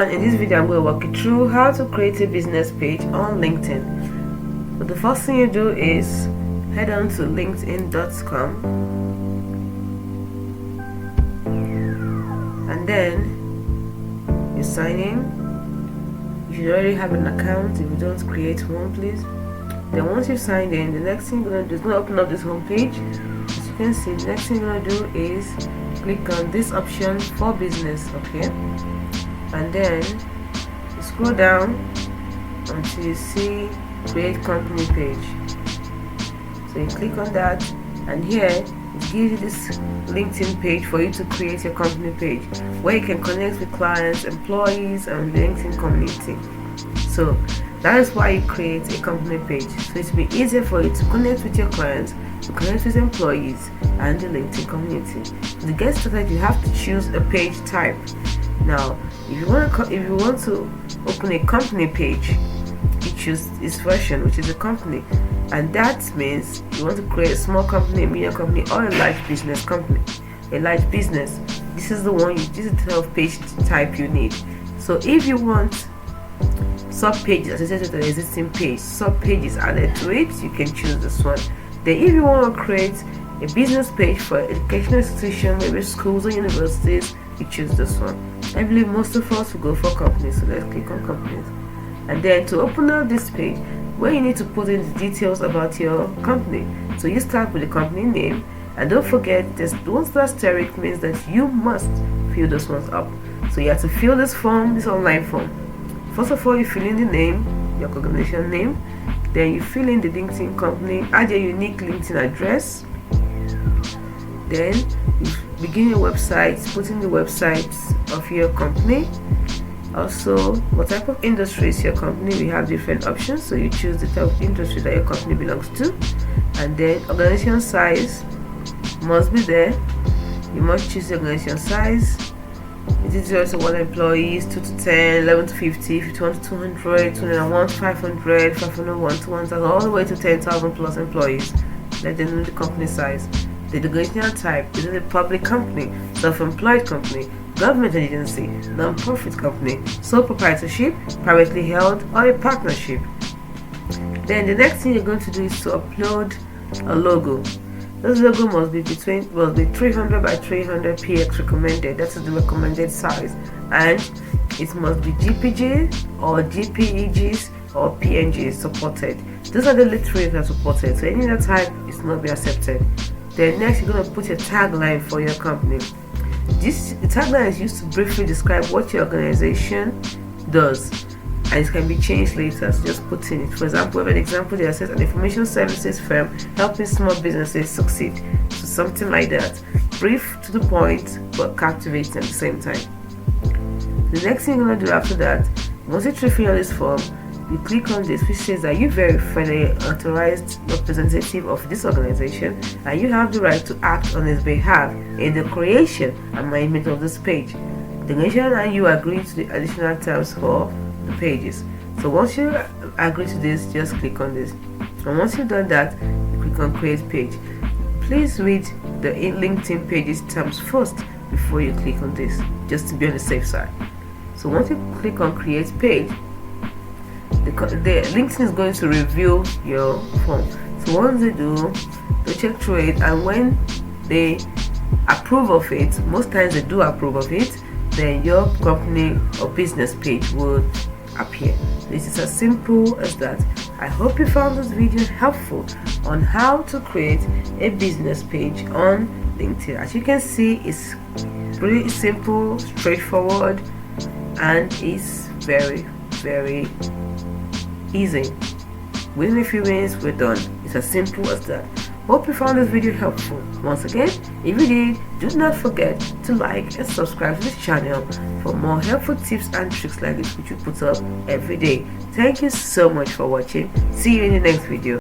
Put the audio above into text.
And in this video I'm going to walk you through how to create a business page on LinkedIn. But the first thing you do is head on to linkedin.com and then you sign in. You should already have an account. If you don't, create one please. Then once you've signed in, the next thing you're going to do is going to open up this home page. As you can see, the next thing you're going to do is click on this option for business, okay? And then you scroll down until you see create company page. So you click on that, and here it gives you this LinkedIn page for you to create your company page where you can connect with clients, employees, and LinkedIn community. So that is why you create a company page, so it will be easier for you to connect with your clients, to connect with employees and the LinkedIn community. To get started, you have to choose a page type. Now, if you want to open a company page, you choose this version, which is a company, and that means you want to create a small company, a medium company, or a large business company. A large business. This is the one. This is the type of page type you need. So if you want sub pages associated with the existing page, sub pages added to it, you can choose this one. Then if you want to create a business page for educational institutions, maybe schools or universities, you choose this one. I believe most of us will go for companies, so let's click on companies. And then to open up this page, where you need to put in the details about your company. So you start with the company name, and don't forget this one asterisk means that you must fill those ones up. So you have to fill this form, this online form. First of all, you fill in the name, your organization name, then you fill in the LinkedIn company, add your unique LinkedIn address, then you begin your website, put in the website of your company. Also, what type of industry is your company? We have different options, so you choose the type of industry that your company belongs to, and then organization size must be there. You must choose the organization size. It is 0 to 1 employees, 2 to 10, 11 to 50, 51 to 200, 201 to 500, 501 to 1000, all the way to 10,000 plus employees. Let them know the company size. The organizational type: is it a public company, self-employed company, government agency, non-profit company, sole proprietorship, privately held, or a partnership? Then the next thing you're going to do is to upload a logo. This logo must be 300 by 300 px recommended. That is the recommended size, and it must be GPG or GPEGs or PNGs supported. Those are the only three that are supported, so any other type is not be accepted. Then next, you're going to put your tagline for your company. The tagline is used to briefly describe what your organization does, and it can be changed later, so just put in it. For example, we have an example that says an information services firm helping small businesses succeed. So something like that. Brief, to the point, but captivating at the same time. The next thing you're going to do after that, once you fill out this form, you click on this, which says that you verify the authorized representative of this organization, and you have the right to act on his behalf in the creation and management of this page. The organization and you agree to the additional terms for the pages. So once you agree to this, just click on this, and once you've done that, you click on create page. Please read the LinkedIn pages terms first before you click on this, just to be on the safe side. So once you click on create page, the LinkedIn is going to review your form. So once they do, they check through it, and when they approve of it, most times they do approve of it, then your company or business page will appear. This is as simple as that. I hope you found this video helpful on how to create a business page on LinkedIn. As you can see, it's pretty simple, straightforward, and it's very easy. Within a few minutes, we're done. It's as simple as that. Hope you found this video helpful. Once again, if you did, do not forget to like and subscribe to this channel for more helpful tips and tricks like this which we put up every day. Thank you so much for watching. See you in the next video.